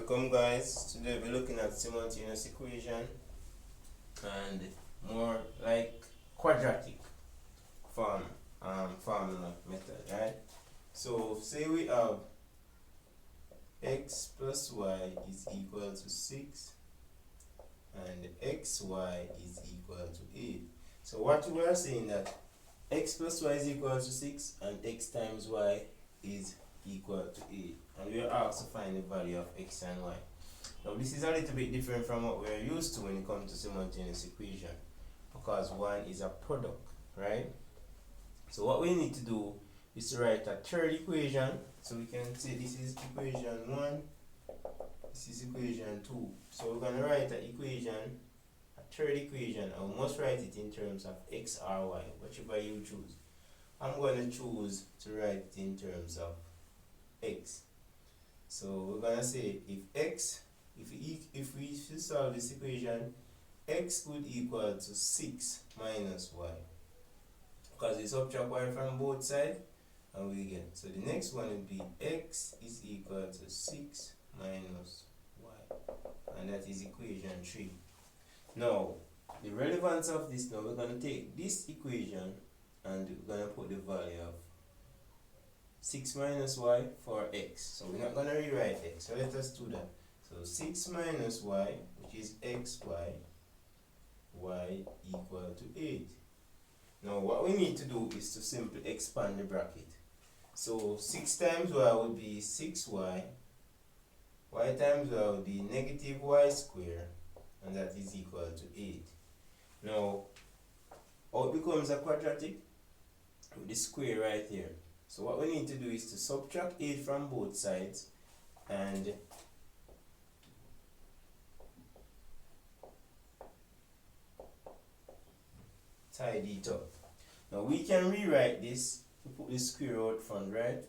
Welcome guys. Today we're looking at simultaneous equation and more like quadratic formula method, right? So say we have x plus y is equal to 6 and xy is equal to 8. So what we are saying that x plus y is equal to 6 and x times y is equal to 8, and we are asked to find the value of x and y. Now this is a little bit different from what we are used to when it comes to simultaneous equation, because one is a product, right? So what we need to do is to write a third equation. So we can say this is equation 1, this is equation 2. So we're going to write an equation, a third equation, and we must write it in terms of x or y, whichever you choose. I'm going to choose to write it in terms of x. So we're gonna say if we solve this equation, x would equal to 6 minus y, because we subtract y from both sides and we get, so the next one would be x is equal to 6 minus y, and that is equation 3. Now the relevance of this, now we're gonna take this equation and we're gonna put the value of 6 minus y for x. So we're not going to rewrite x, so let us do that. So 6 minus y, which is xy, y equal to 8. Now what we need to do is to simply expand the bracket. So 6 times y would be 6y, y times y would be negative y squared, and that is equal to 8. Now how it becomes a quadratic? With the square right here. So what we need to do is to subtract 8 from both sides and tidy it up. Now we can rewrite this to put the square out front, right?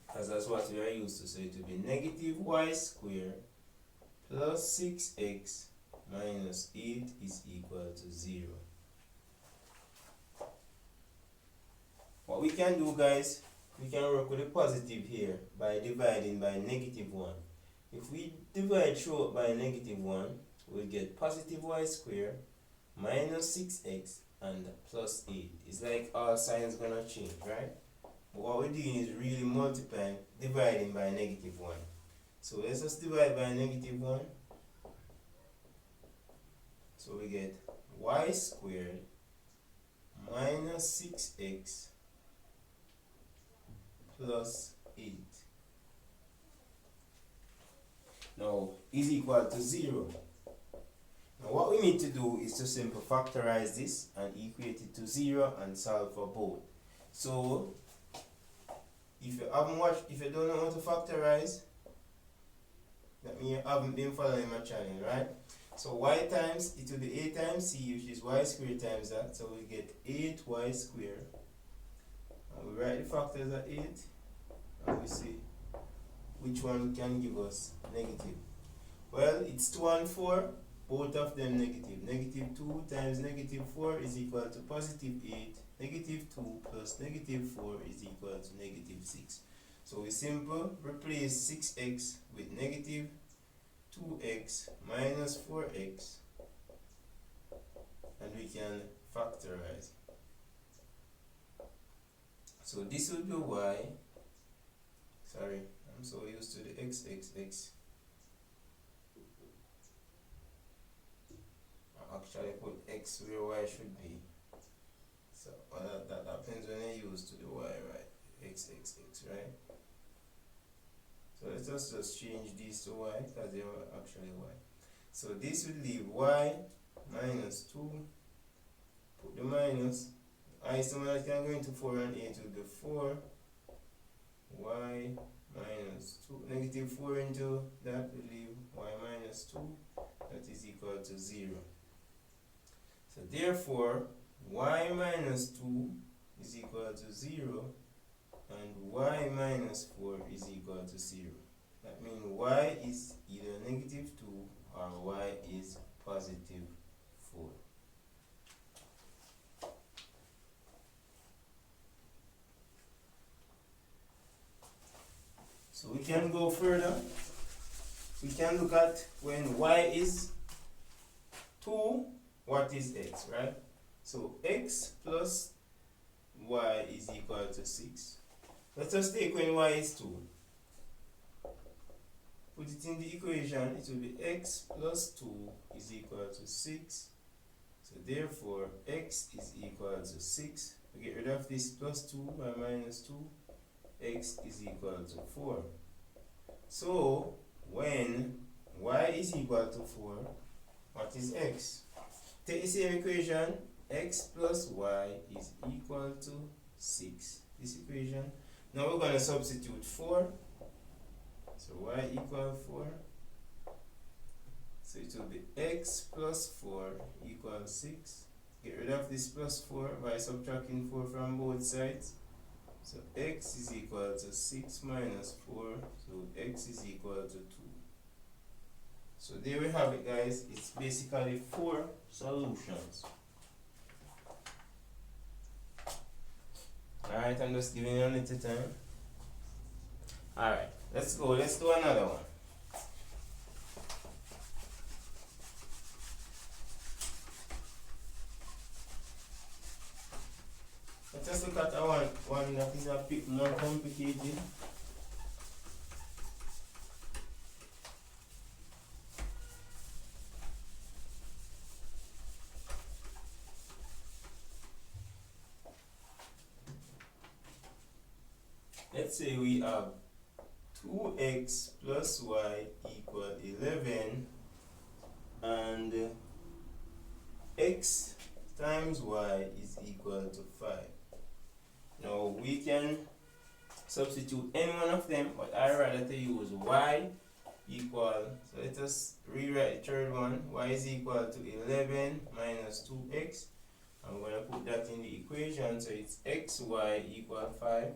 Because that's what we are used to. So it will be negative y squared plus 6x minus 8 is equal to 0. What we can do, guys, we can work with a positive here by dividing by negative 1. If we divide throughout by negative 1, we'll get positive y squared minus 6x and plus 8. It's like all signs gonna change, right? But what we're doing is really multiplying, dividing by negative 1. So let's just divide by negative 1. So we get y squared minus 6x plus 8. Now is equal to 0. Now what we need to do is to simply factorize this and equate it to 0 and solve for both. So if you don't know how to factorize, that means you haven't been following my channel, right? So y times, it will be a times c, which is y squared times that, so we get 8y squared. And we write the factors at 8, and we see which one can give us negative. Well, it's 2 and 4, both of them negative. Negative 2 times negative 4 is equal to positive 8. Negative 2 plus negative 4 is equal to negative 6. So we simply replace 6x with negative 2x minus 4x, and we can factorize. So this will be y. Sorry, I'm so used to the x. I actually put x where y should be. So that happens when I use to the y, right? X, right? So let's just change these to y because they are actually y. So this will leave y minus 2. Put the minus. Isomer can go into 4 and 8 will be 4. Y minus 2. Negative 4 into that will leave y minus 2. That is equal to 0. So therefore, y minus 2 is equal to 0. And y minus 4 is equal to 0. That means y is either negative 2 or y is positive 4. So we can go further. we can look at when y is 2, what is x, right? So x plus y is equal to 6. Let us take when y is 2. Put it in the equation, it will be x plus 2 is equal to 6. So therefore, x is equal to 6. We get rid of this plus 2 by minus 2. X is equal to 4. So, when y is equal to 4, what is x? Take the same equation, x plus y is equal to 6. This equation. Now we're going to substitute 4. So y equal 4. So it will be x plus 4 equals 6. Get rid of this plus 4 by subtracting 4 from both sides. So x is equal to 6 minus 4. So x is equal to 2. So there we have it, guys. It's basically 4 solutions. Alright, I'm just giving you a little time. Alright, let's go. Let's do another one. Let's just look at one that is a bit more complicated. Let's say we have 2x plus y equal 11 and x times y is equal to 5. Now we can substitute any one of them, but I rather to use y equal, so let us rewrite the third one. Y is equal to 11 minus 2x. I'm going to put that in the equation, so it's xy equal 5.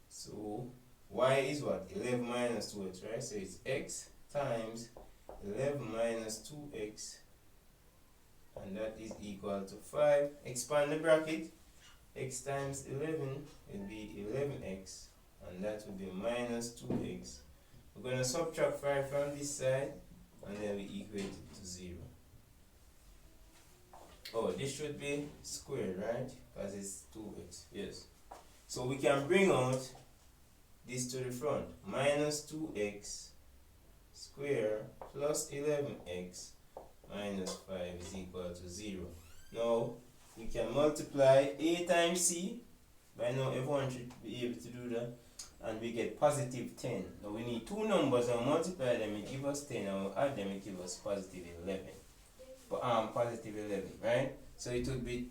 So y is what? 11 minus 2x, right? So it's x times 11 minus 2x, and that is equal to 5. Expand the bracket. X times 11 will be 11x, and that will be minus 2x. We're going to subtract 5 from this side, and then we equate it to 0. Oh, this should be squared, right? Because it's 2x. Yes. So we can bring out this to the front. Minus 2x squared plus 11x minus 5 is equal to 0. Now, we can multiply a times c. By now, everyone should be able to do that. And we get positive 10. Now, we need two numbers and multiply them, it gives us 10, and we'll add them, it gives us positive 11. Positive 11, right? So it would be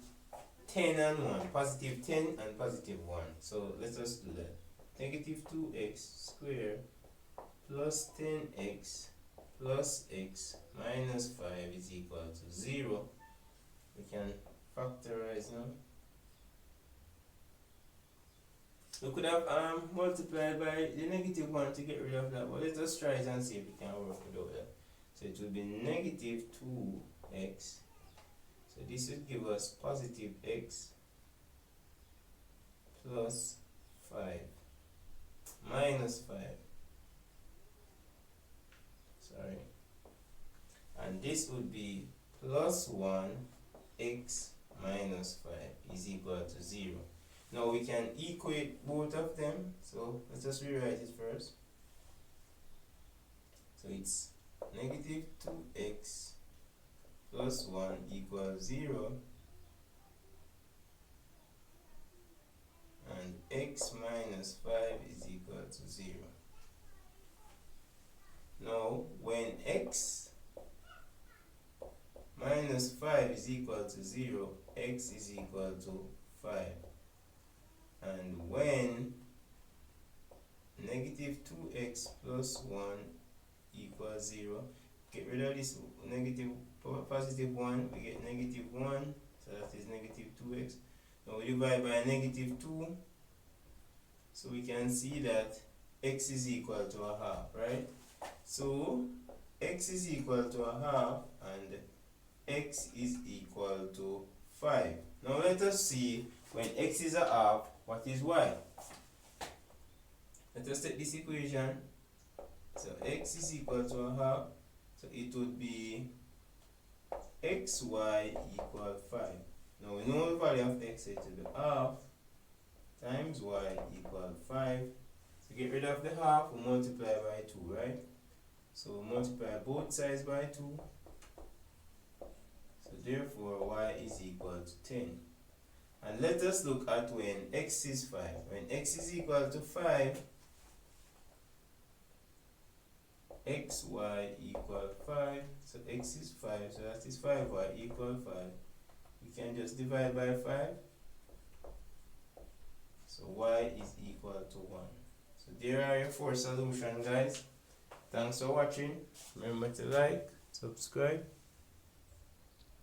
10 and 1. Positive 10 and positive 1. So let us do that. Negative 2x squared plus 10x plus x minus 5 is equal to 0. We can factorize now. We could have multiplied by the negative 1 to get rid of that, but let us try it and see if we can work without that. So it will be negative 2x. So this would give us positive x plus 5 minus 5. Sorry. And this would be plus 1 x minus 5 is equal to 0. Now we can equate both of them. So let's just rewrite it first. So it's negative 2x plus 1 equals 0, and x minus 5 is equal to 0. Now, when x minus 5 is equal to 0, x is equal to 5. And when negative 2x plus 1 equals 0, get rid of this negative positive 1, we get negative 1, so that is negative 2x. Now we divide by negative 2, so we can see that x is equal to a half, right? So x is equal to a half and x is equal to 5. Now let us see when x is a half, what is y? Let us take this equation. So x is equal to a half. So it would be xy equal 5. Now we know the value of x, so it will be half times y equal 5. To get rid of the half, we multiply by 2, right? So we multiply both sides by 2. So therefore y is equal to 10. And let us look at when x is 5. When x is equal to 5, xy equal 5. So x is 5, so that is 5y equal 5. We can just divide by 5. So y is equal to 1. So there are your 4 solutions, guys. Thanks for watching. Remember to like, subscribe.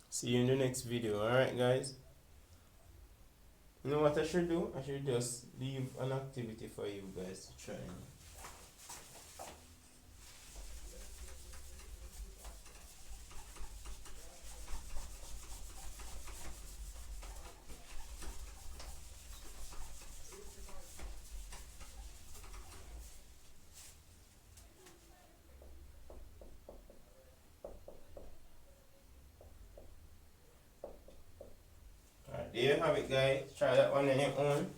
See you in the next video. Alright, guys. You know what I should do? I should just leave an activity for you guys to try. Alright, there you have it, guys. Try that one on your own.